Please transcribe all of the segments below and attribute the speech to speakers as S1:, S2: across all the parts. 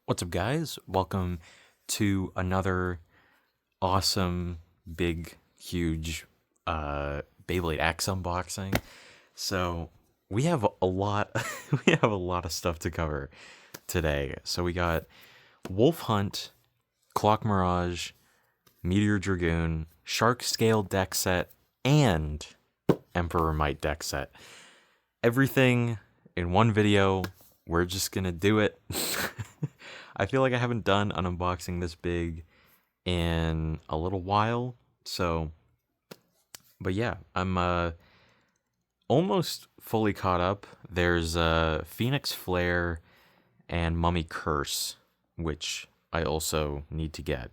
S1: What's up, guys? Welcome to another awesome, big, huge Beyblade X unboxing. So we have a lot, we have a lot of stuff to cover today. So we got Wolf Hunt, Clock Mirage, Meteor Dragoon, Shark Scale deck set, and Emperor Might deck set. Everything in one video. We're just gonna do it. I feel like I haven't done an unboxing this big in a little while. But yeah, I'm almost fully caught up. There's Phoenix Flare and Mummy Curse, which I also need to get.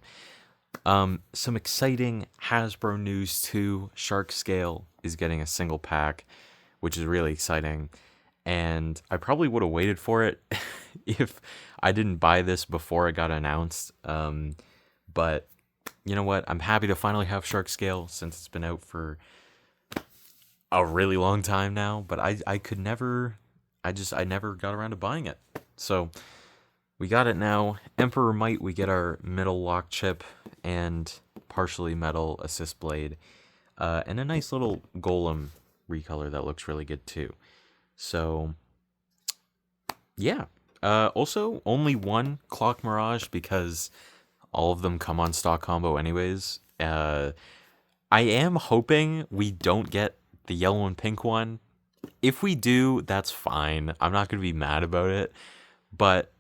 S1: Some exciting Hasbro news too. Shark Scale is getting a single pack, which is really exciting. And I probably would have waited for it if I didn't buy this before it got announced. But you know what? I'm happy to finally have Shark Scale since it's been out for a really long time now. But I could never, I never got around to buying it. So we got it now. Emperor Might, we get our metal lock chip and partially metal assist blade, and a nice little golem recolor that looks really good too. So, yeah. Also, only one Clock Mirage because all of them come on stock combo anyways. I am hoping we don't get the yellow and pink one. If we do, that's fine. I'm not going to be mad about it. But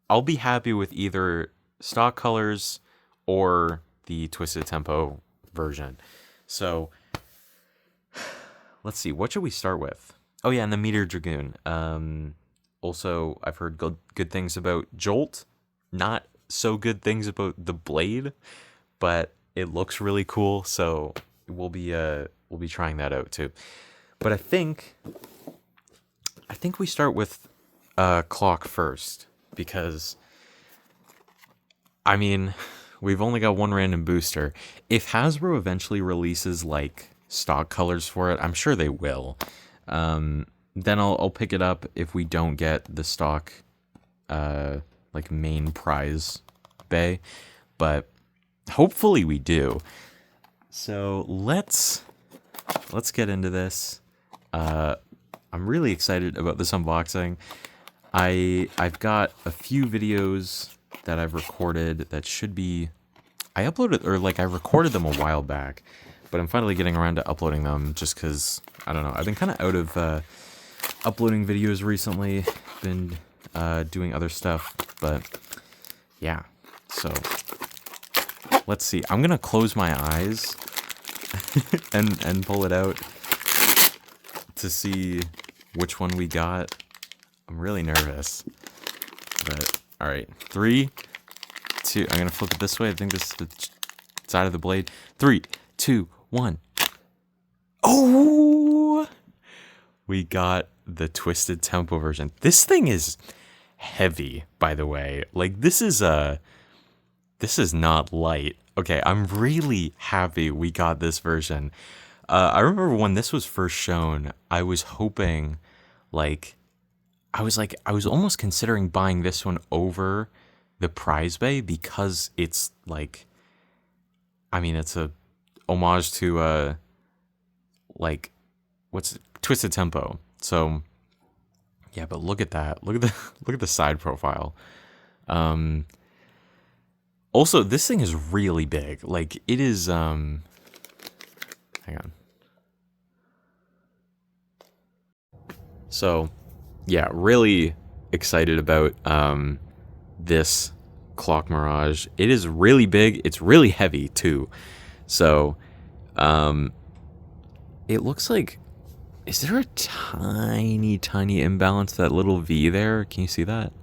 S1: I'll be happy with either stock colors or the Twisted Tempo version. So, let's see. What should we start with? Oh yeah, and the Meteor Dragoon. Also, I've heard good things about Jolt. Not so good things about the blade, but it looks really cool. So we'll be trying that out too. But I think we start with Clock first because I mean we've only got one random booster. If Hasbro eventually releases like stock colors for it, I'm sure they will. Then I'll pick it up if we don't get the stock, like main prize bay, but hopefully we do. So let's get into this. I'm really excited about this unboxing. I've got a few videos that I've recorded that should be, I recorded them a while back, but I'm finally getting around to uploading them just because, I don't know, I've been kind of out of uploading videos recently, been doing other stuff, but yeah, so let's see. I'm gonna close my eyes and pull it out to see which one we got. I'm really nervous, but all right, 3, 2, I'm gonna flip it this way. I think this is the side of the blade. 3, 2, 1. Oh, we got the Twisted Tempo version. This thing is heavy, by the way. Like, this is not light. Okay, I'm really happy we got this version. I remember when this was first shown, I was hoping, I was almost considering buying this one over the prize bay because it's like, I mean, it's a homage to what's Twisted Tempo. So yeah, but look at that. Look at the side profile. Also, this thing is really big. Like, it is hang on. So, yeah, really excited about this Clock Mirage. It is really big. It's really heavy too. So, it looks like, is there a tiny imbalance, that little V there? Can you see that?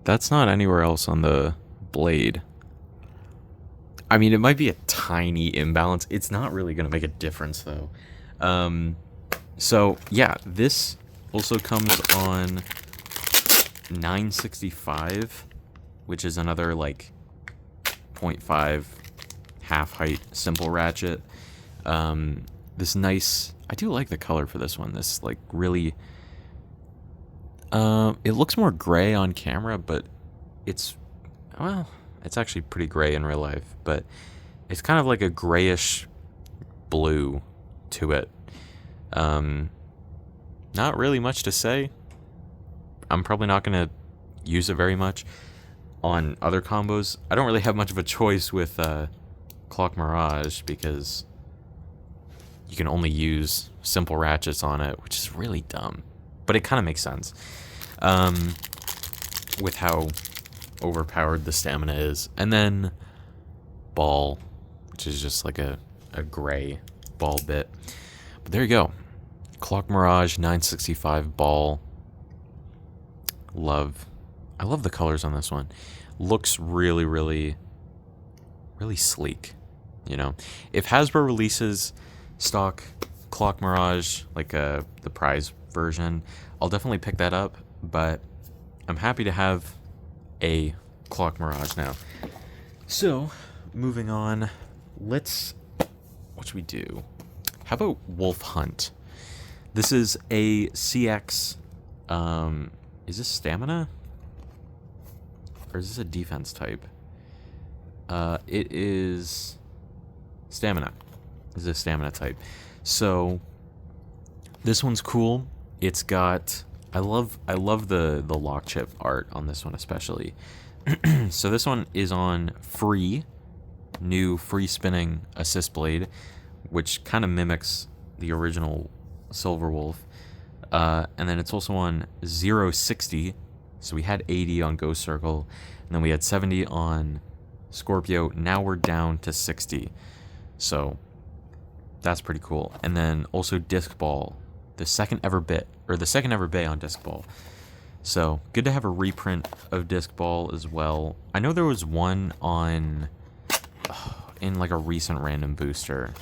S1: That's not anywhere else on the blade. I mean, it might be a tiny imbalance. It's not really going to make a difference, though. So, yeah, this also comes on 965, which is another, like, 0.5 half-height simple ratchet. This nice, I do like the color for this one. This, like, really, it looks more gray on camera, but it's, well, it's actually pretty gray in real life, but it's kind of like a grayish blue to it. Not really much to say. I'm probably not going to use it very much on other combos. I don't really have much of a choice with Clock Mirage because you can only use simple ratchets on it, which is really dumb. But it kind of makes sense with how overpowered the stamina is. And then Ball, which is just like a gray ball bit. But there you go. Clock Mirage 965 Ball. I love the colors on this one. Looks really, really, really sleek. You know, if Hasbro releases stock Clock Mirage, like the prize version, I'll definitely pick that up. But I'm happy to have a Clock Mirage now. So, moving on, what should we do? How about Wolf Hunt? This is a CX, is this stamina? Or is this a defense type? It is stamina. This is a stamina type. So, this one's cool. It's got, I love the lock chip art on this one especially. So this one is on new free spinning assist blade, which kind of mimics the original Silver Wolf. And then it's also on 060. So we had 80 on Ghost Circle, and then we had 70 on Scorpio. Now we're down to 60. So that's pretty cool. And then also Disc Ball, the second ever bay on Disc Ball. So good to have a reprint of Disc Ball as well. I know there was one on in like a recent random booster.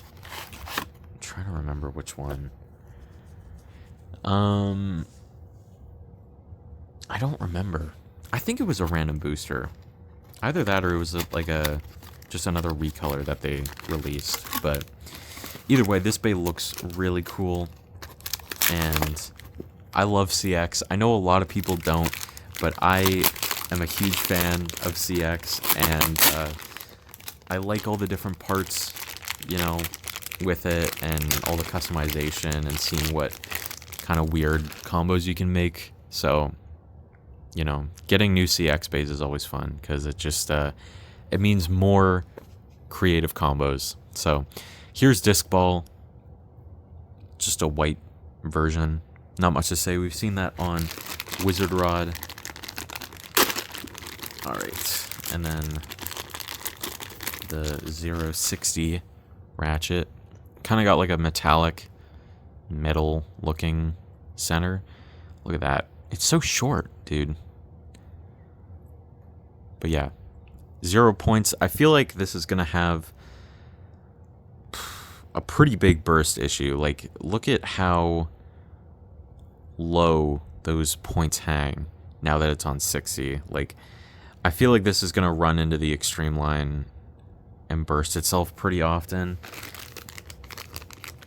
S1: I'm trying to remember which one. I don't remember. I think it was a random booster. Either that or it was just another recolor that they released. But either way, this bay looks really cool. And I love CX. I know a lot of people don't, but I am a huge fan of CX. And I like all the different parts, you know, with it. And all the customization and seeing what kind of weird combos you can make. So, you know, getting new CX bays is always fun because it just it means more creative combos. So here's Disc Ball, just a white version. Not much to say. We've seen that on Wizard Rod. All right, and then the 060 ratchet kind of got like a metallic metal looking center. Look at that. It's so short, dude. But yeah, 0 points. I feel like this is gonna have a pretty big burst issue. Like, look at how low those points hang now that it's on 60. Like, I feel like this is gonna run into the extreme line and burst itself pretty often.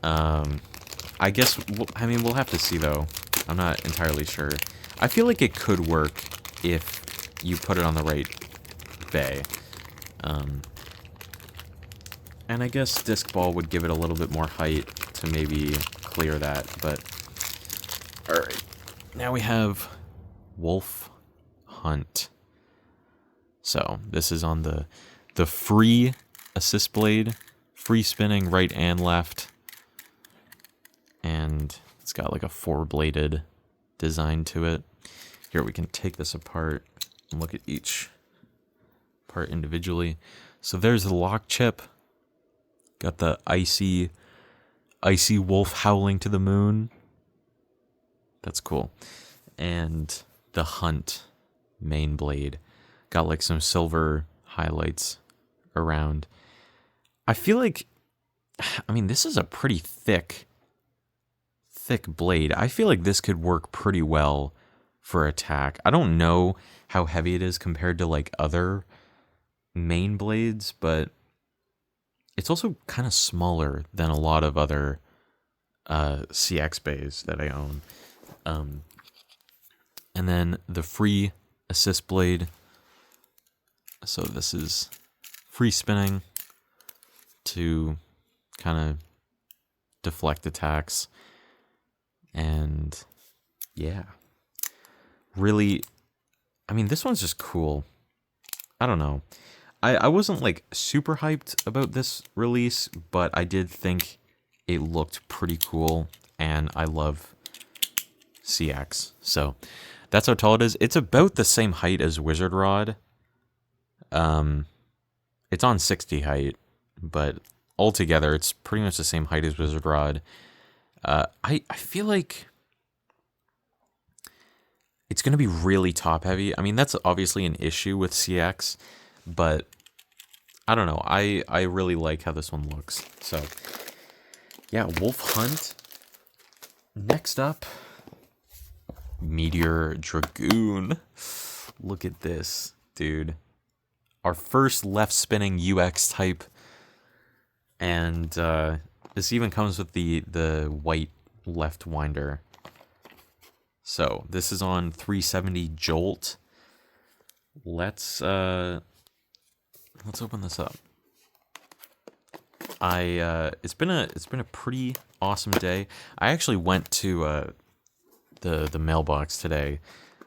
S1: I guess, we'll have to see though. I'm not entirely sure. I feel like it could work if you put it on the right bay. And I guess Disc Ball would give it a little bit more height to maybe clear that, but alright. Now we have Wolf Hunt. So this is on the free assist blade, free spinning right and left. And it's got like a 4-bladed design to it. Here we can take this apart and look at each part individually. So there's the lock chip. Got the icy wolf howling to the moon. That's cool. And the Hunt main blade. Got like some silver highlights around. I feel like, this is a pretty thick blade. I feel like this could work pretty well for attack. I don't know how heavy it is compared to like other main blades, but it's also kind of smaller than a lot of other CX bays that I own. And then the free assist blade, So this is free spinning to kind of deflect attacks. And yeah, really, I mean, this one's just cool. I don't know. I wasn't like super hyped about this release, but I did think it looked pretty cool, and I love CX. So that's how tall it is. It's about the same height as Wizard Rod. It's on 60 height, but altogether it's pretty much the same height as Wizard Rod. I feel like it's going to be really top heavy. I mean, that's obviously an issue with CX, but I don't know. I really like how this one looks. So yeah, Wolf Hunt. Next up, Meteor Dragoon. Look at this, dude. Our first left spinning UX type. And this even comes with the white left winder. So this is on 370 Jolt. Let's open this up. It's been a pretty awesome day. I actually went to the mailbox today,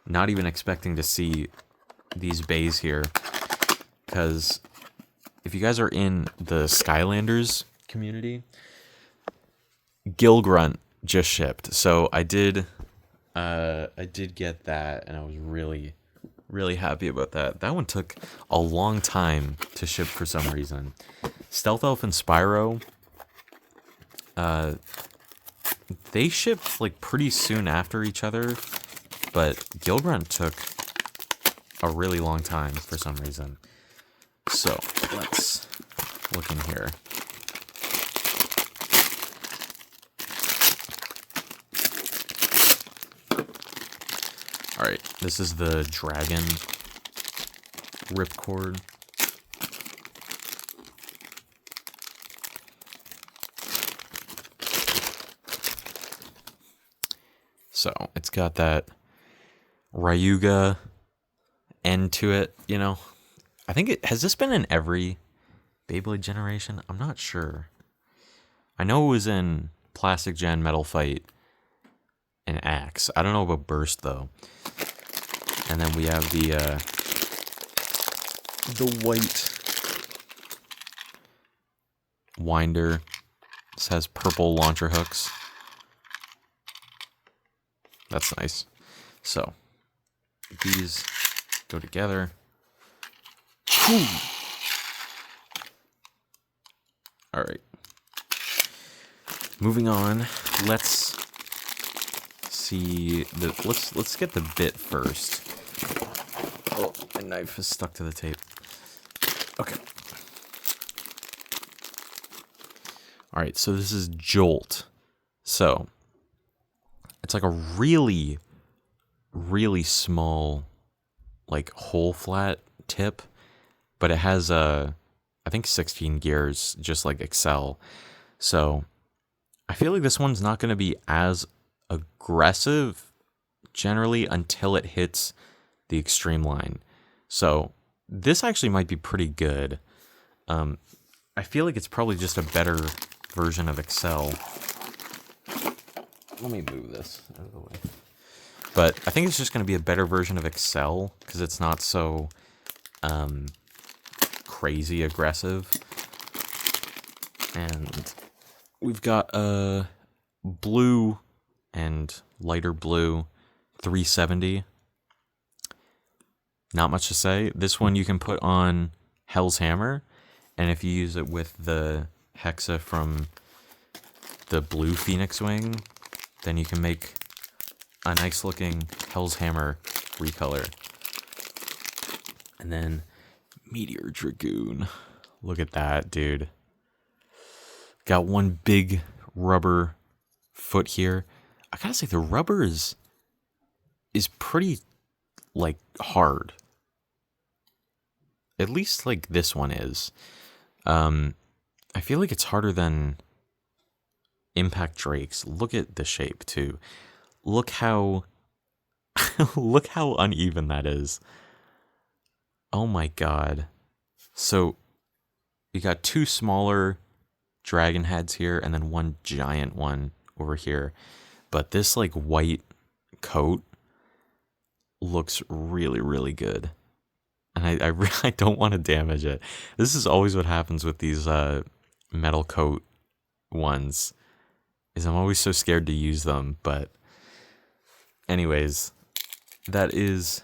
S1: not even expecting to see these bays here, because if you guys are in the Skylanders community, Gill Grunt just shipped. So I did get that, and I was really, really happy about that. That one took a long time to ship for some reason. Stealth Elf and Spyro, they shipped like pretty soon after each other, but Gill Grunt took a really long time for some reason. So let's look in here. Alright, this is the Dragon Ripcord. So it's got that Ryuga end to it, you know. I think has this been in every Beyblade generation? I'm not sure. I know it was in Plastic Gen, Metal Fight, and Axe. I don't know about Burst though. And then we have the white winder. This has purple launcher hooks. That's nice. So these go together. All right. Moving on. Let's see the let's get the bit first. Oh, my knife is stuck to the tape. Okay. All right, so this is Jolt. So it's like a really, really small, like hole flat tip, but it has I think 16 gears, just like Excel. So I feel like this one's not going to be as aggressive generally until it hits the extreme line. So this actually might be pretty good. I feel like it's probably just a better version of Excel. Let me move this out of the way. But I think it's just going to be a better version of Excel because it's not so crazy aggressive. And we've got a blue and lighter blue 370. Not much to say. This one you can put on Hell's Hammer, and if you use it with the Hexa from the blue Phoenix Wing, then you can make a nice looking Hell's Hammer recolor. And then Meteor Dragoon. Look at that, dude. Got one big rubber foot here. I gotta say the rubber is pretty like hard. At least like this one is. I feel like it's harder than Impact Drake's. Look at the shape too. Look how look how uneven that is. Oh my god. So you got two smaller dragon heads here and then one giant one over here. But this like white coat looks really, really good. And I don't want to damage it. This is always what happens with these metal coat ones, is I'm always so scared to use them. But anyways, that is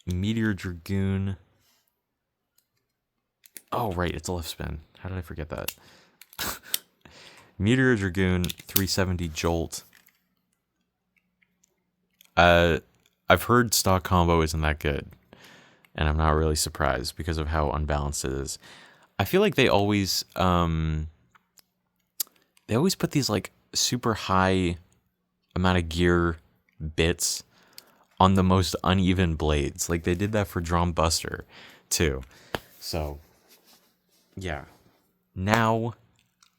S1: Meteor Dragoon. Oh, right, it's a left spin. How did I forget that? Meteor Dragoon 370 Jolt. I've heard stock combo isn't that good, and I'm not really surprised because of how unbalanced it is. I feel like they always put these like super high amount of gear bits on the most uneven blades. Like they did that for Drum Buster too. So yeah. Now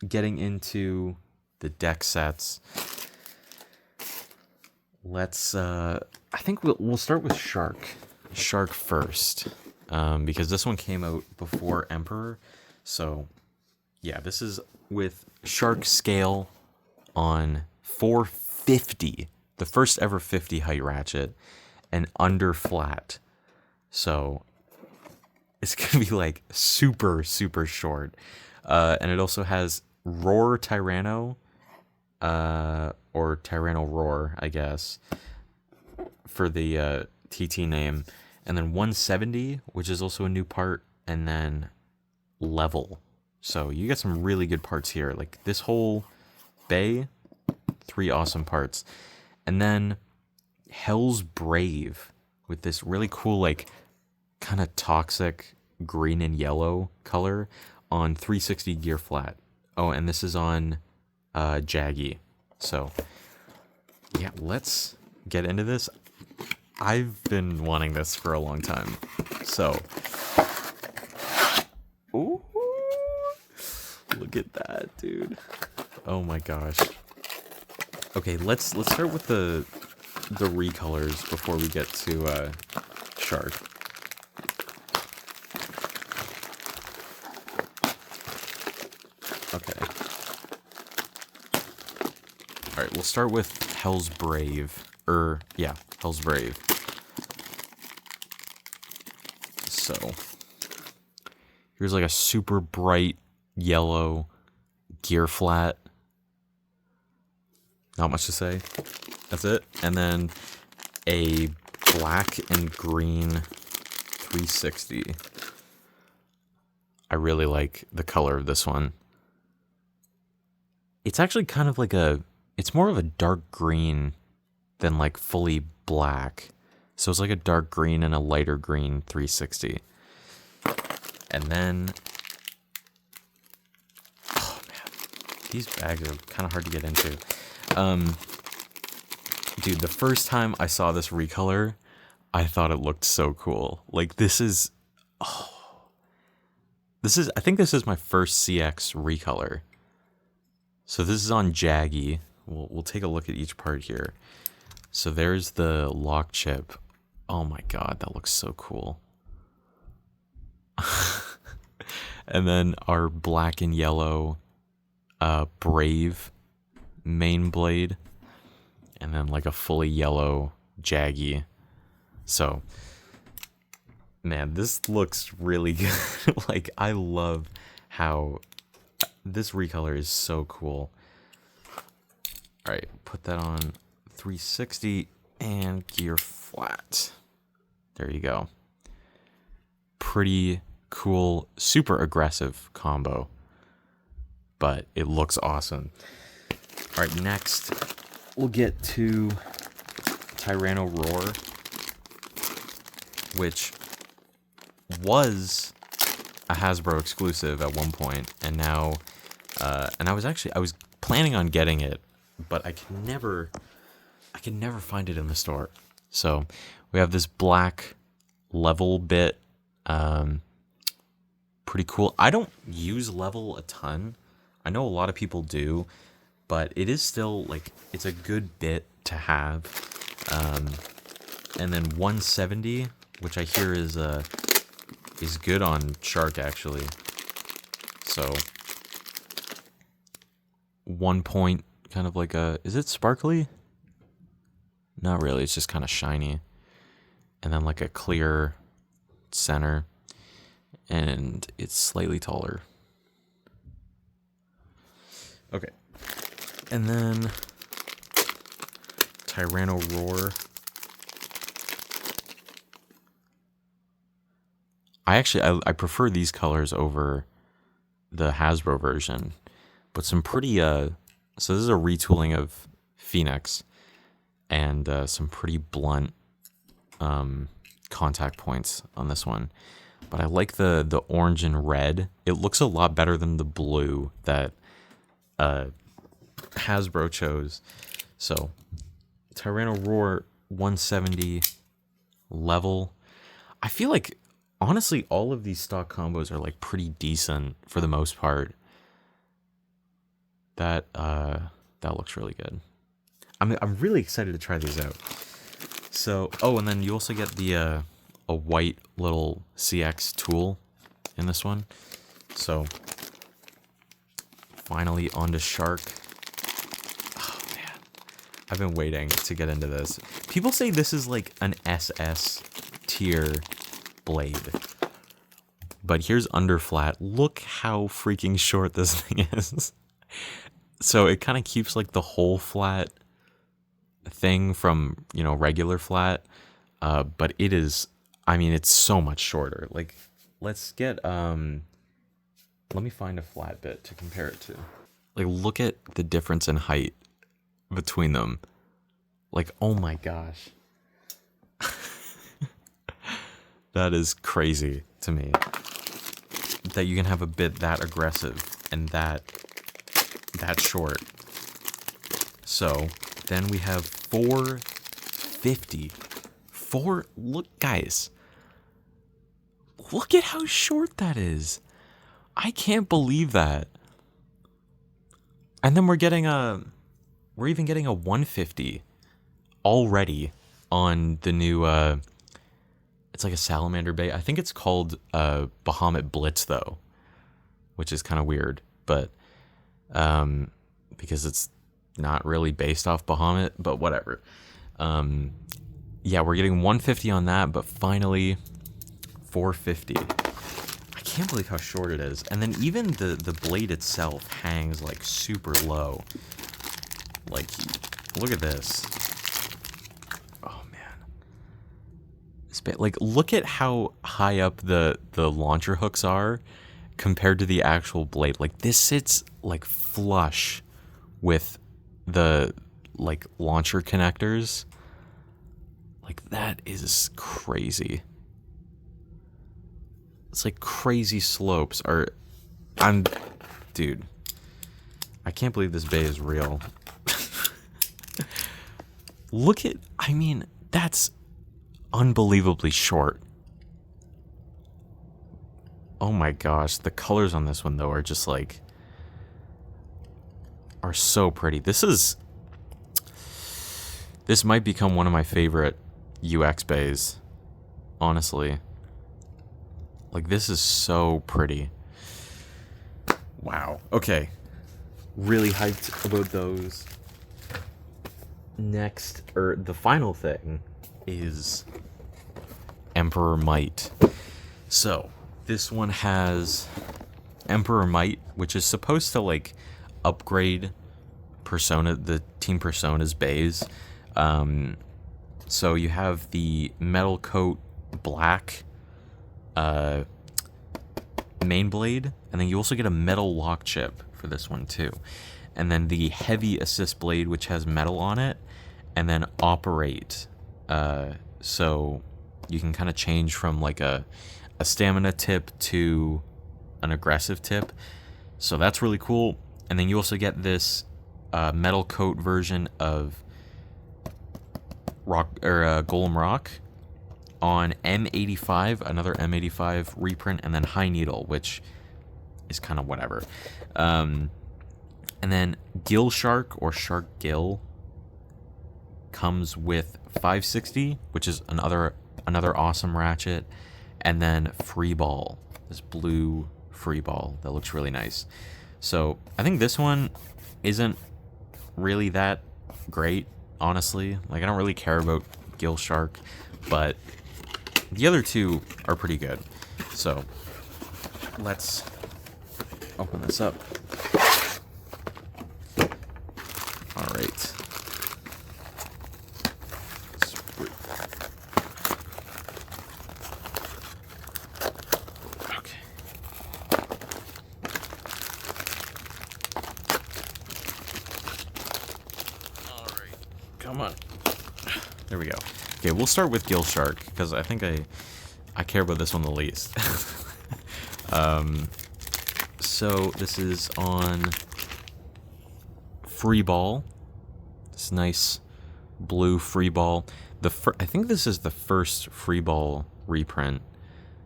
S1: getting into the deck sets. Let's I think we'll start with Shark first. Because this one came out before Emperor. So yeah, this is with Shark scale on 450, the first ever 50 height ratchet, and under flat. So it's gonna be like super, super short. And it also has Roar Tyranno, or Tyranno Roar, I guess, for the TT name. And then 170, which is also a new part, and then Level. So you get some really good parts here. Like this whole bay, 3 awesome parts. And then Hell's Brave with this really cool, like, kind of toxic green and yellow color on 360 gear flat. Oh, and this is on Jaggy. So yeah, let's get into this. I've been wanting this for a long time. So, ooh, look at that, dude. Oh my gosh. Okay, let's start with the recolors before we get to Shark. Okay. All right, we'll start with Hell's Brave. Yeah, Hell's Brave. So, here's like a super bright yellow gear flat. Not much to say. That's it. And then a black and green 360. I really like the color of this one. It's actually kind of like it's more of a dark green than like fully black. So it's like a dark green and a lighter green 360. And then, oh man, these bags are kind of hard to get into. Dude, the first time I saw this recolor, I thought it looked so cool. Like I think this is my first CX recolor. So this is on Jaggy. We'll take a look at each part here. So there's the lock chip. Oh my god, that looks so cool. And then our black and yellow Brave main blade. And then like a fully yellow Jaggy. So, man, this looks really good. Like, I love how this recolor is so cool. All right, put that on 360 and gear flat. There you go. Pretty cool, super aggressive combo, but it looks awesome. All right, next we'll get to Tyranno Roar, which was a Hasbro exclusive at one point, and now, and I was planning on getting it, but I can never find it in the store. So we have this black Level bit, pretty cool. I don't use Level a ton. I know a lot of people do, but it is still like, it's a good bit to have. And then 170 which I hear is good on Shark actually. So 1 point, kind of like a, is it sparkly? Not really, it's just kind of shiny. And then like a clear center, and it's slightly taller. Okay. And then Tyranno Roar. I prefer these colors over the Hasbro version, but some pretty so this is a retooling of Phoenix, and some pretty blunt contact points on this one. But I like the orange and red. It looks a lot better than the blue that Hasbro chose. So Tyranno Roar 170 level. I feel like honestly all of these stock combos are like pretty decent for the most part. That looks really good. I'm really excited to try these out. So, oh, and then you also get the a white little CX tool in this one. So finally onto Shark. Oh man, I've been waiting to get into this. People say this is like an SS tier blade, but here's underflat. Look how freaking short this thing is. So it kind of keeps like the whole flat thing from, you know, regular flat, but it is, I mean, it's so much shorter. Like, let's get let me find a flat bit to compare it to. Like, look at the difference in height between them. Like, oh my gosh. That is crazy to me, that you can have a bit that aggressive and that short. So then we have 450. Look, guys. Look at how short that is. I can't believe that. And then we're even getting a 150 already on the new it's like a salamander bait. I think it's called Bahamut Blitz though, which is kind of weird, but because it's not really based off Bahamut, but whatever. Yeah, we're getting 150 on that, but finally 450. I can't believe how short it is. And then even the blade itself hangs like super low. Like, look at this. Oh man. Like, look at how high up the launcher hooks are compared to the actual blade. Like, this sits like flush with the like launcher connectors. Like, that is crazy. It's like crazy slopes are. Dude, I can't believe this bay is real. Look at, I mean, that's unbelievably short. Oh my gosh, the colors on this one though are just like, are so pretty. This might become one of my favorite UX bays, honestly. Like, this is so pretty. Wow. Okay. Really hyped about those. Next, or the final thing, is Emperor Might. So, this one has Emperor Might, which is supposed to, like, upgrade Persona, the Team Persona's bays. So you have the metal coat black main blade, and then you also get a metal lock chip for this one too. And then the heavy assist blade, which has metal on it, and then operate. So you can kind of change from like a stamina tip to an aggressive tip. So that's really cool. And then you also get this metal coat version of Golem Rock on M85, another M85 reprint, and then High Needle, which is kind of whatever. And then Gill Shark, or Shark Gill, comes with 560, which is another another awesome ratchet. And then Free Ball, this blue Free Ball that looks really nice. So I think this one isn't really that great, honestly. Like, I don't really care about Gill Shark, but the other two are pretty good. So let's open this up. All right. Okay. All right. Come on. There we go. Okay, we'll start with Gill Shark because I think I care about this one the least. So this is on Free Ball. This nice blue Free Ball. I think this is the first Free Ball reprint.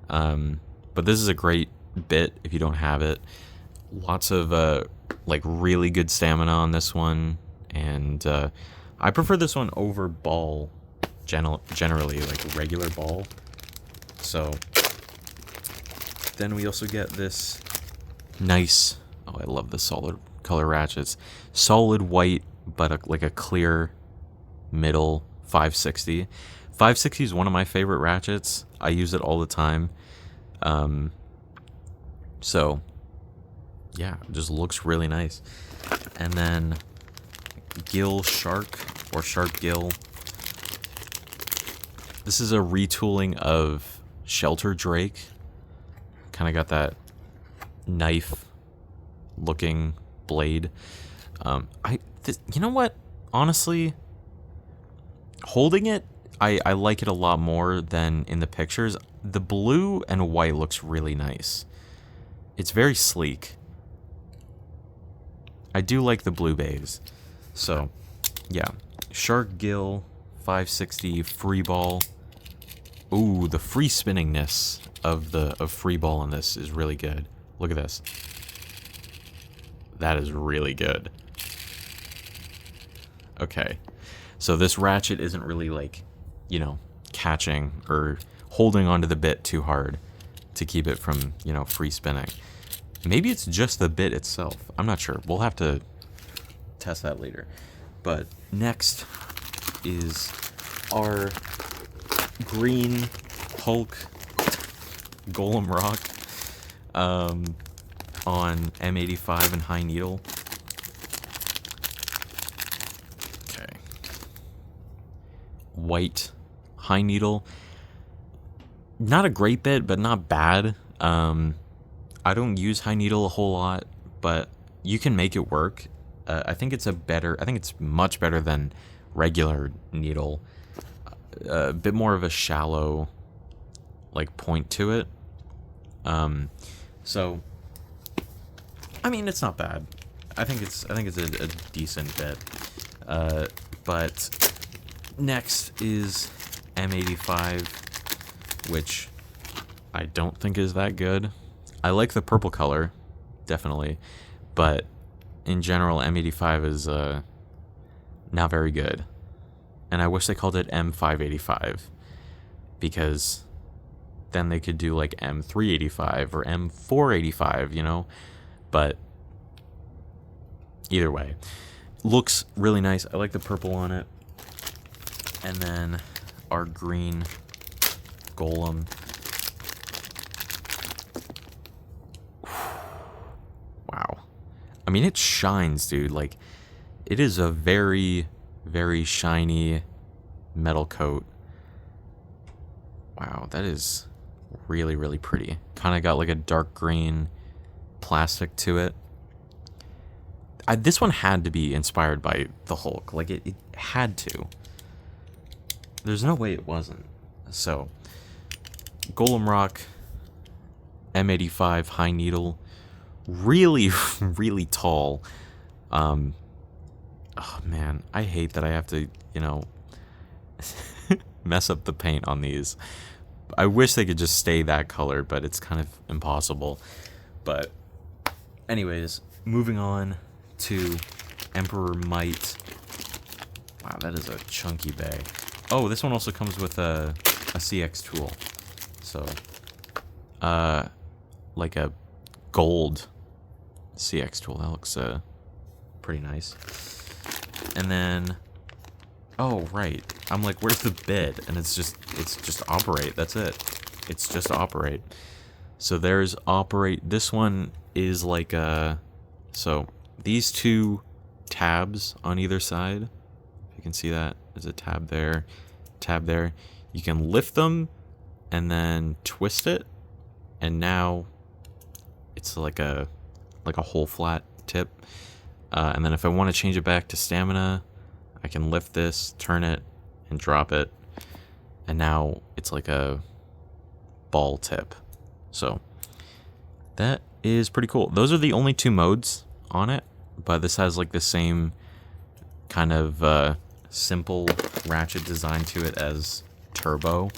S1: But this is a great bit if you don't have it. Lots of like really good stamina on this one, and I prefer this one over Ball generally, like regular Ball. So then we also get this nice, oh, I love the solid color ratchets. Solid white, but like a clear middle 560. 560 is one of my favorite ratchets. I use it all the time. So yeah, it just looks really nice. And then Gill Shark, or Shark Gill. This is a retooling of Shelter Drake. Kind of got that knife looking blade. You know what? Honestly, holding it, I like it a lot more than in the pictures. The blue and white looks really nice. It's very sleek. I do like the blue bays. So, yeah. Shark Gill 560 Free Ball. Ooh, the free spinningness of Free Ball in this is really good. Look at this. That is really good. Okay. So this ratchet isn't really like, you know, catching or holding onto the bit too hard to keep it from, you know, free spinning. Maybe it's just the bit itself. I'm not sure. We'll have to test that later. But next is our green Hulk Golem Rock on M85 and High Needle. Okay. White High Needle. Not a great bit, but not bad. I don't use High Needle a whole lot, but you can make it work. I think it's much better than regular needle. A bit more of a shallow, like, point to it. So, I mean, it's not bad. I think it's a decent bit. But next is M85, which I don't think is that good. I like the purple color, definitely, but in general, M85 is not very good. And I wish they called it M585, because then they could do like M385 or M485, you know? But either way, looks really nice. I like the purple on it. And then our green Golem. Wow. I mean, it shines, dude. Like, it is a very, very shiny metal coat. Wow, that is really, really pretty. Kind of got like a dark green plastic to it. This one had to be inspired by the Hulk. Like, it had to. There's no way it wasn't. So, Golem Rock, M85 High Needle. Really, really tall. Oh man, I hate that I have to, you know, mess up the paint on these. I wish they could just stay that color, but it's kind of impossible. But anyways, moving on to Emperor Might. Wow, that is a chunky bay. Oh, this one also comes with a a CX tool. So, like a gold CX tool. That looks pretty nice. And then, oh right, I'm like, where's the bid? And it's just operate. That's it. It's just operate. So there's operate. This one is like so these two tabs on either side. If you can see that, there's a tab there, tab there. You can lift them and then twist it, and now it's like a whole flat tip. And then if I want to change it back to stamina, I can lift this, turn it, and drop it, and now it's like a ball tip. So that is pretty cool. Those are the only two modes on it, but this has like the same kind of simple ratchet design to it as Turbo.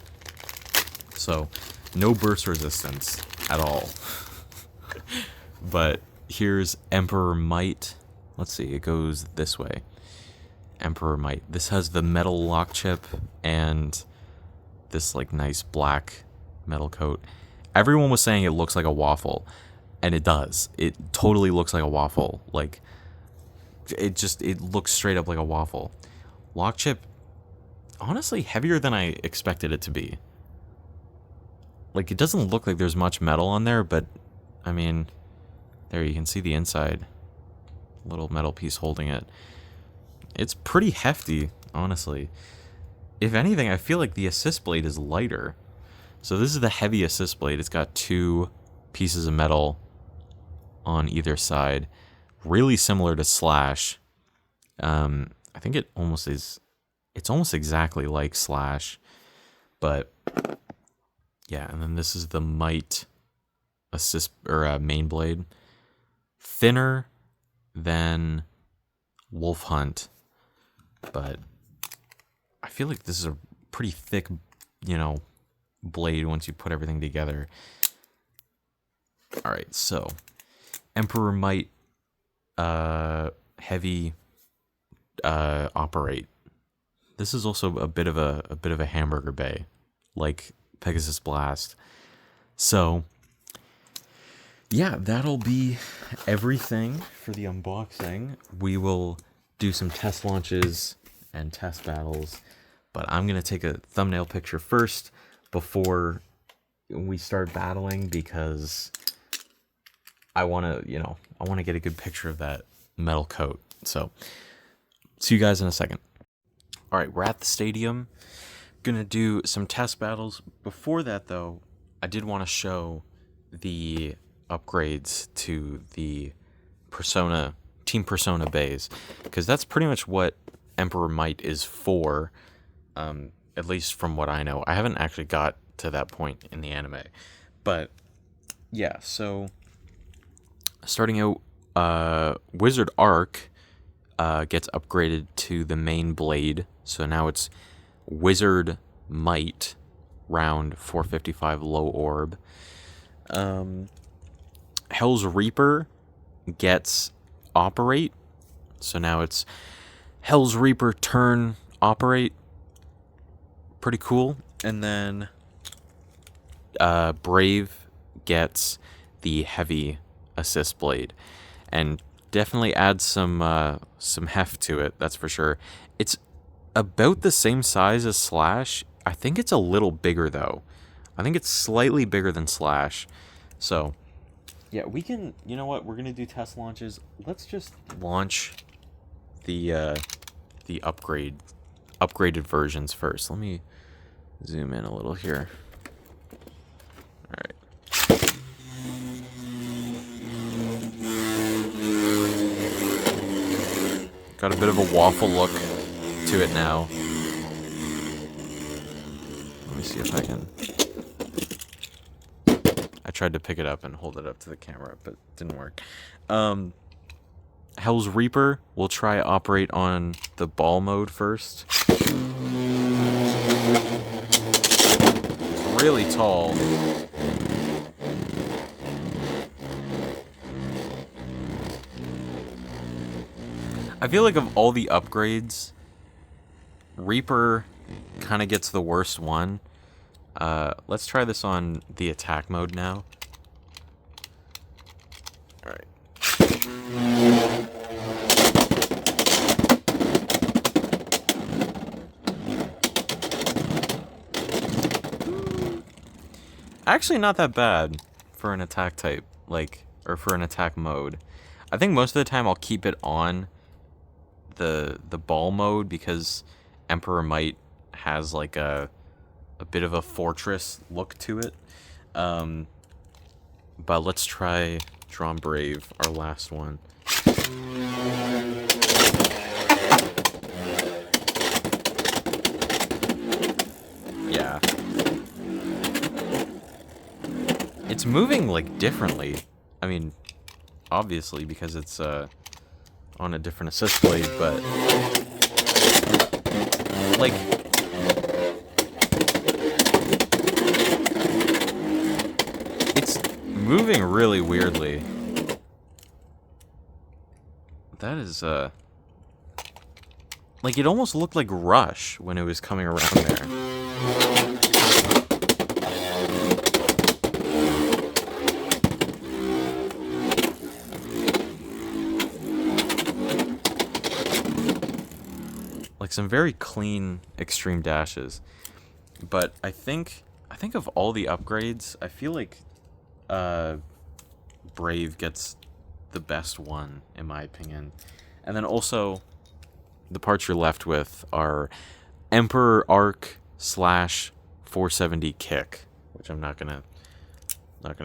S1: So no burst resistance at all. But here's Emperor Might. Let's see, it goes this way. Emperor Might. This has the metal lock chip and this like nice black metal coat. Everyone was saying it looks like a waffle, and it does. It totally looks like a waffle. Like it looks straight up like a waffle. Lock chip, honestly, heavier than I expected it to be. Like, it doesn't look like there's much metal on there, but I mean, there you can see the inside. Little metal piece holding it. It's pretty hefty, honestly. If anything, I feel like the assist blade is lighter. So this is the heavy assist blade. It's got two pieces of metal on either side. Really similar to Slash. I think it almost is. It's almost exactly like Slash. But yeah, and then this is the Might assist or main blade. Thinner than Wolf Hunt, but I feel like this is a pretty thick, blade once you put everything together. All right, so Emperor Might heavy operate. This is also a bit of a hamburger bay, like Pegasus Blast. So yeah, that'll be everything for the unboxing. We will do some test launches and test battles, but I'm gonna take a thumbnail picture first before we start battling, because I want to get a good picture of that metal coat. So see you guys in a second. All right, we're at the stadium. Gonna do some test battles. Before that, though, I did want to show the upgrades to the Team Persona bays, because that's pretty much what Emperor Might is for, at least from what I know. I haven't actually got to that point in the anime, but yeah, so starting out, Wizard Arc gets upgraded to the main blade, so now it's Wizard Might round 455 low orb. Hell's Reaper gets operate, so now it's Hell's Reaper turn operate. Pretty cool. And then Brave gets the heavy assist blade, and definitely adds some heft to it, that's for sure. It's about the same size as Slash. I think it's a little bigger though. I think it's slightly bigger than Slash. So yeah, we can, you know what, we're gonna do test launches. Let's just launch the upgraded versions first. Let me zoom in a little here. All right. Got a bit of a waffle look to it now. Let me see if I can. I tried to pick it up and hold it up to the camera, but it didn't work. Hell's Reaper, we'll try operate on the ball mode first. It's really tall. I feel like of all the upgrades, Reaper kind of gets the worst one, Let's try this on the attack mode now. Alright. Actually, not that bad for an attack type, like, or for an attack mode. I think most of the time I'll keep it on the ball mode because Emperor Might has like a bit of a fortress look to it. But let's try Drawn Brave, our last one. Yeah. It's moving, like, differently. I mean, obviously, because it's, on a different assist blade, but... like... it's moving really weirdly. That is, like, it almost looked like Rush when it was coming around there. Like some very clean extreme dashes. But I think of all the upgrades, I feel like Brave gets the best one in my opinion. And then also the parts you're left with are Emperor Arc / 470 Kick, which I'm not gonna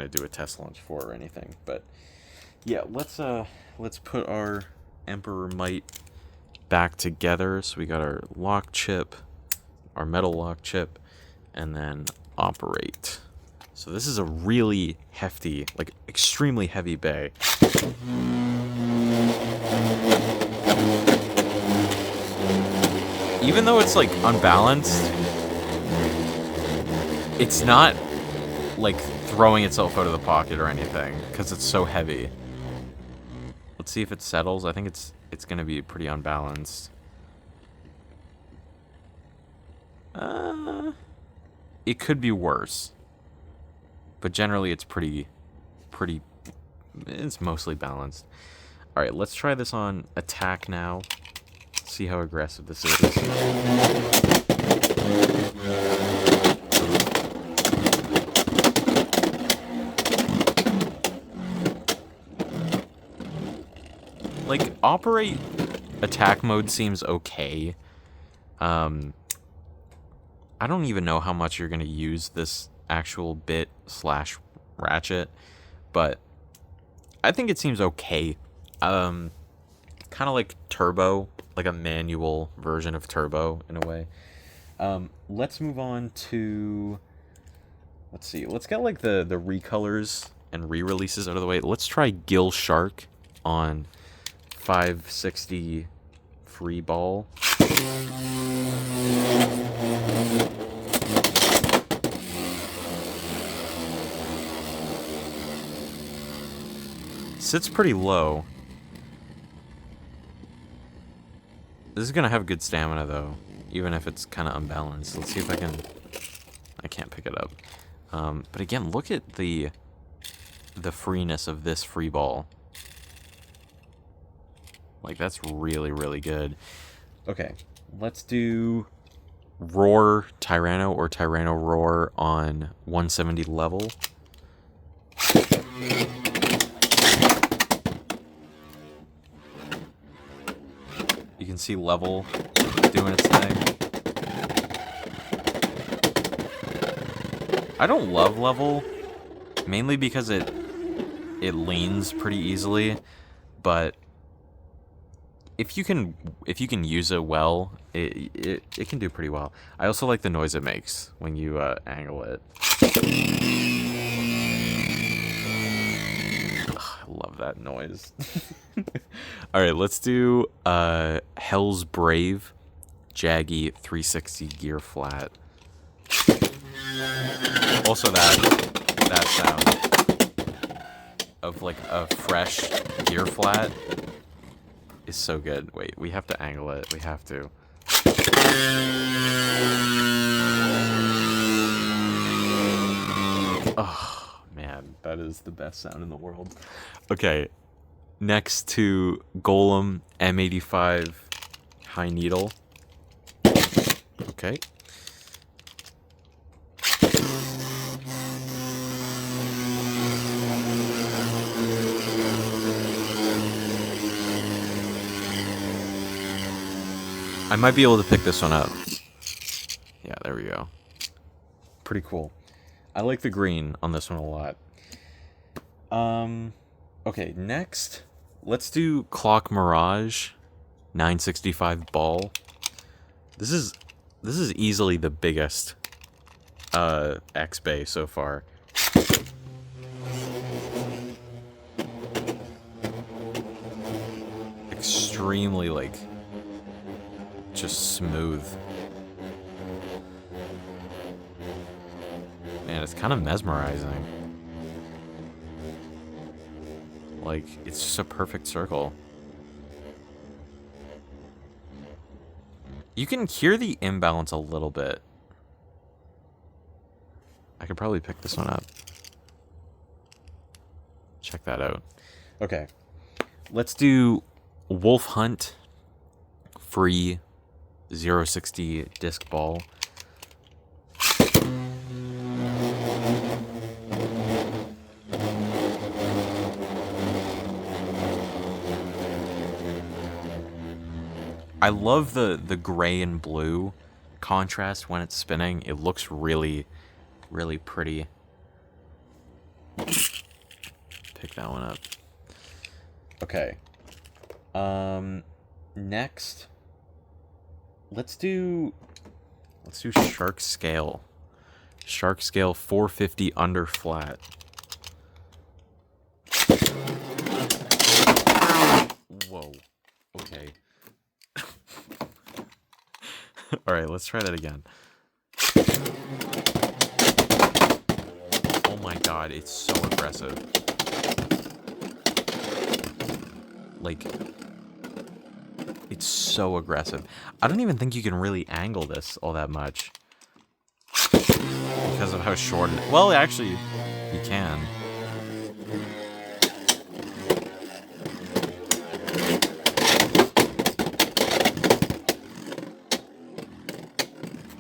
S1: do a test launch for or anything. But yeah, let's put our Emperor Might back together. So we got our lock chip, our metal lock chip, and then operate. So this is a really hefty, like extremely heavy bay. Even though it's like unbalanced, it's not like throwing itself out of the pocket or anything because it's so heavy. Let's see if it settles. I think it's gonna be pretty unbalanced. It could be worse, but generally it's pretty. It's mostly balanced. All right, let's try this on attack now. See how aggressive this is. Like, operate attack mode seems okay. I don't even know how much you're going to use this actual bit / ratchet, but I think it seems okay. Kind of like Turbo, like a manual version of Turbo in a way. Let's move on to, let's see, let's get like the recolors and re-releases out of the way. Let's try Gill Shark on 560 free ball. Sits pretty low. This is gonna have good stamina though, even if it's kind of unbalanced. Let's see if I can't pick it up. But again, look at the freeness of this free ball. Like, that's really, really good. Okay, let's do Roar Tyranno or Tyranno Roar on 170 level. You can see level doing its thing. I don't love level, mainly because it leans pretty easily, but if you can use it well, it can do pretty well. I also like the noise it makes when you angle it. I love that noise. All right, let's do Hell's Brave Jaggy 360 gear flat. Also that sound of like a fresh gear flat is so good. Wait, we have to angle it. We have to. Oh, man, that is the best sound in the world. Okay, next to Golem M85 High Needle. Okay. I might be able to pick this one up. Yeah, there we go. Pretty cool. I like the green on this one a lot. Okay, next, let's do Clock Mirage 965 ball. This is easily the biggest X-Bay so far. Extremely, like, just smooth. Man, it's kind of mesmerizing. Like, it's just a perfect circle. You can hear the imbalance a little bit. I could probably pick this one up. Check that out. Okay. Let's do Wolf Hunt free 060 disc ball. I love the gray and blue contrast when it's spinning. It looks really, really pretty. Pick that one up. Okay. Next, let's do Shark Scale. Shark Scale 450 under flat. Whoa. Okay. All right, let's try that again. Oh my god, it's so aggressive. Like, it's so aggressive. I don't even think you can really angle this all that much. Because of how short it is. Well, actually, you can.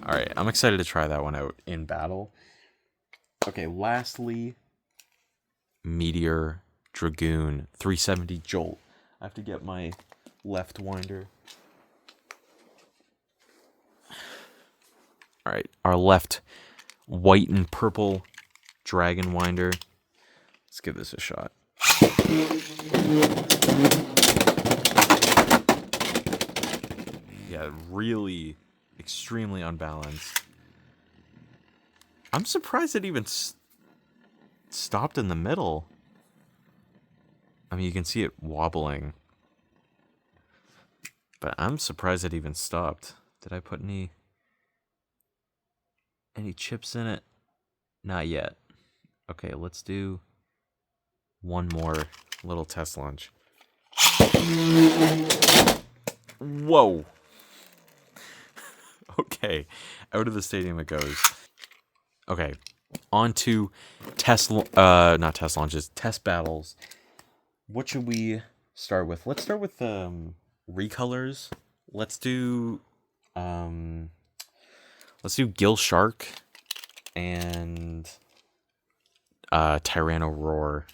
S1: Alright, I'm excited to try that one out in battle. Okay, lastly, Meteor Dragoon 370 Jolt. I have to get my left winder. Alright, our left white and purple dragon winder. Let's give this a shot. Yeah, really extremely unbalanced. I'm surprised it even stopped in the middle. I mean, you can see it wobbling. But I'm surprised it even stopped. Did I put any chips in it? Not yet. Okay, let's do one more little test launch. Whoa. Okay, out of the stadium it goes. Okay, on to not test launches, test battles. What should we start with? Let's start with recolors. Let's do Gill Shark and Tyranno Roar.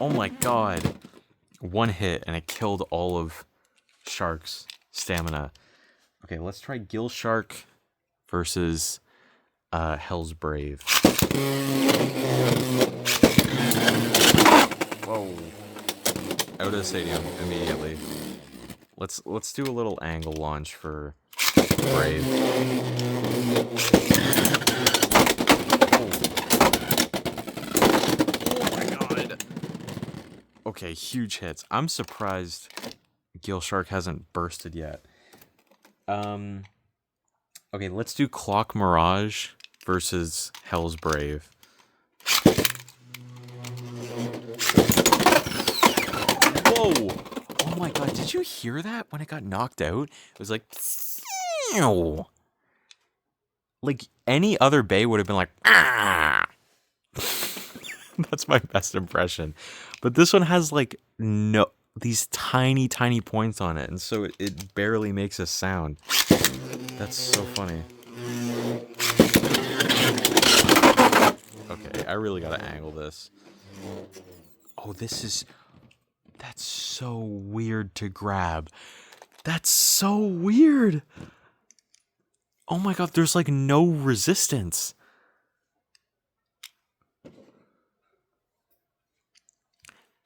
S1: Oh my god. One hit and it killed all of Shark's stamina. Okay, let's try Gill Shark versus Hell's Brave. Whoa. Out of the stadium immediately. Let's do a little angle launch for Brave. Okay, huge hits. I'm surprised Gill Shark hasn't bursted yet. Okay, let's do Clock Mirage versus Hell's Brave. Did you hear that when it got knocked out? It was like, "Ew." Like any other bay would have been like, ah. That's my best impression. But this one has like these tiny, tiny points on it, and so it barely makes a sound. That's so funny. Okay, I really gotta angle this. Oh, that's so weird to grab. That's so weird. Oh my god, there's like no resistance.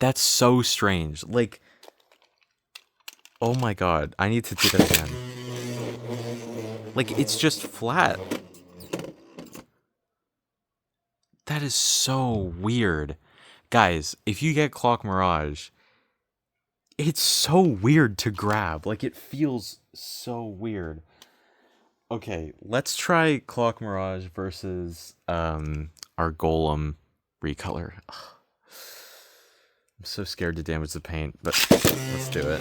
S1: That's so strange. Like, oh my god, I need to do that again. Like, it's just flat. That is so weird. Guys, if you get Clock Mirage, it's so weird to grab. Like, it feels so weird. Okay, let's try Clock Mirage versus our Golem recolor. Ugh. I'm so scared to damage the paint, but let's do it.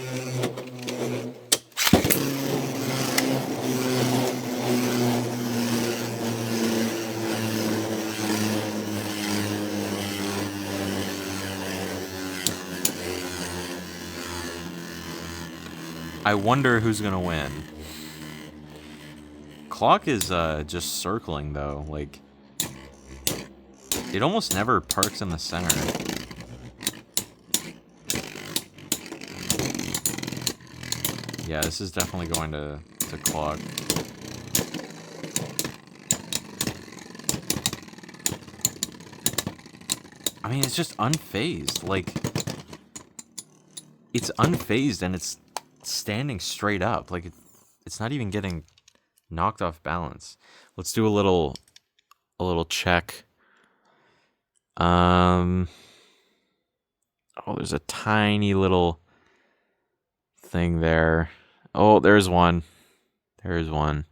S1: I wonder who's gonna win. Clock is just circling though, like it almost never parks in the center. Yeah, this is definitely going to Clock. I mean, it's just unfazed. Like, it's unfazed and it's standing straight up. Like, it's not even getting knocked off balance. Let's do a little check. Oh, there's a tiny little thing there. Oh, there's one. There's one.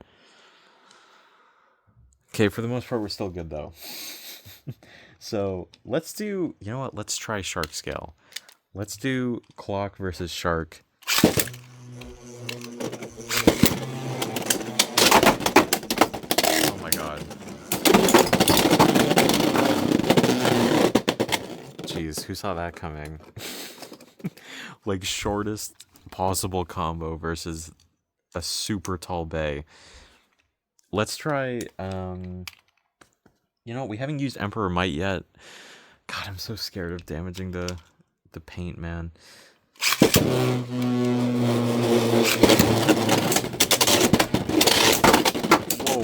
S1: Okay, for the most part, we're still good, though. So, let's do... You know what? Let's try Shark Scale. Let's do Clock versus Shark. Oh my god. Jeez, who saw that coming? Like, shortest possible combo versus a super tall bay. Let's try, you know, we haven't used Emperor Might yet. God, I'm so scared of damaging the paint, man. Whoa.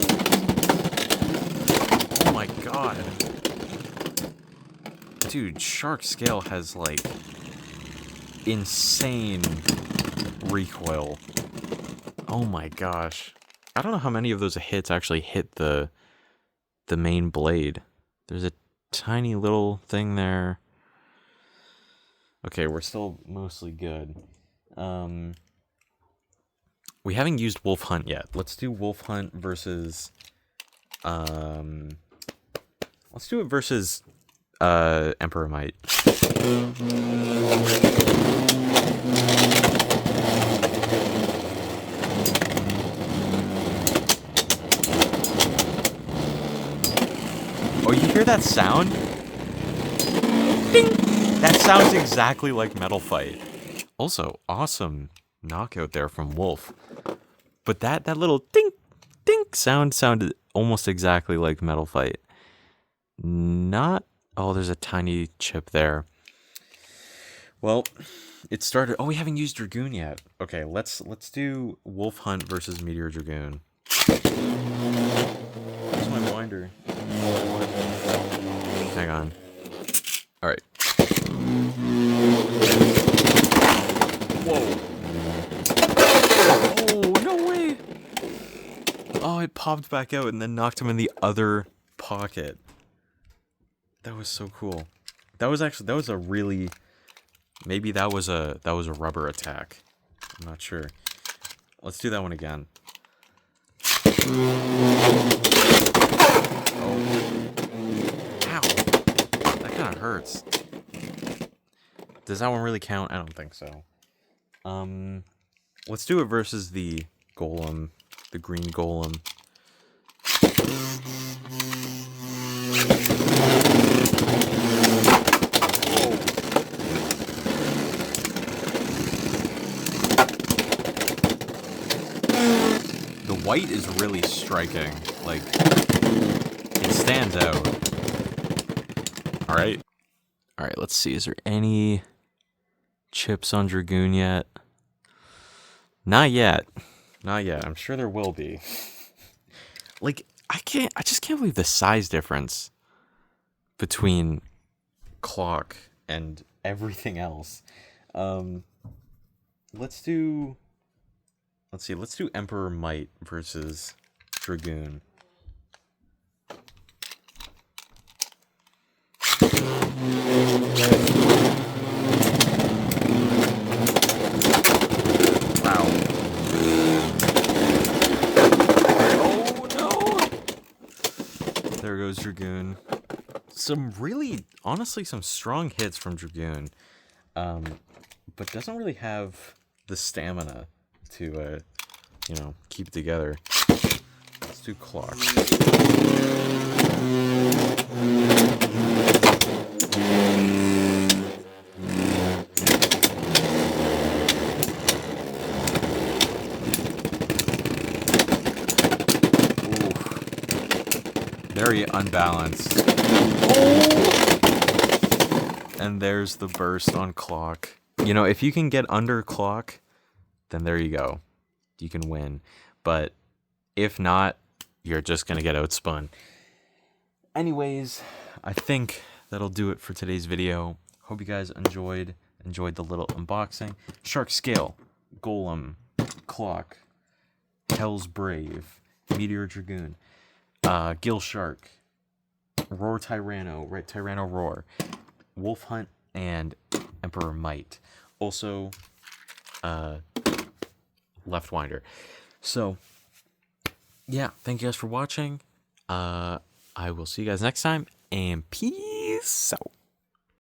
S1: Oh my god. Dude, Shark Scale has, like, insane recoil. Oh my gosh. I don't know how many of those hits actually hit the main blade. There's a tiny little thing there. Okay, we're still mostly good. We haven't used Wolf Hunt yet. Let's do Wolf Hunt versus let's do it versus Emperor Might. Oh, you hear that sound? Ding! That sounds exactly like Metal Fight. Also, awesome knockout there from Wolf. But that little ding, ding sound sounded almost exactly like Metal Fight. Not... Oh, there's a tiny chip there. Well, it started... Oh, we haven't used Dragoon yet. Okay, let's do Wolf Hunt versus Meteor Dragoon. Where's my winder? Hang on. Alright. Whoa. Oh, no way. Oh, it popped back out and then knocked him in the other pocket. That was so cool. That was a really... Maybe that was a rubber attack. I'm not sure. Let's do that one again. Ow. That kind of hurts. Does that one really count? I don't think so. Let's do it versus the golem, the green golem. The white is really striking. Like, it stands out. Alright. Alright, let's see. Is there any chips on Dragoon yet? Not yet. Not yet. I'm sure there will be. Like, I just can't believe the size difference between Clock and everything else. Let's do Emperor Might versus Dragoon. Wow. Oh no! There goes Dragoon. Honestly, some strong hits from Dragoon. But doesn't really have the stamina to, keep it together. Let's do Clock. Very unbalanced. Oh! And there's the burst on Clock. If you can get under Clock, then there you go. You can win. But if not, you're just going to get outspun. Anyways, I think that'll do it for today's video. Hope you guys enjoyed the little unboxing. Shark Scale, Golem, Clock, Hell's Brave, Meteor Dragoon, Gill Shark, Roar Tyranno, right? Tyranno Roar, Wolf Hunt, and Emperor Might. Also, Left Winder. So, yeah, thank you guys for watching. I will see you guys next time, and peace out.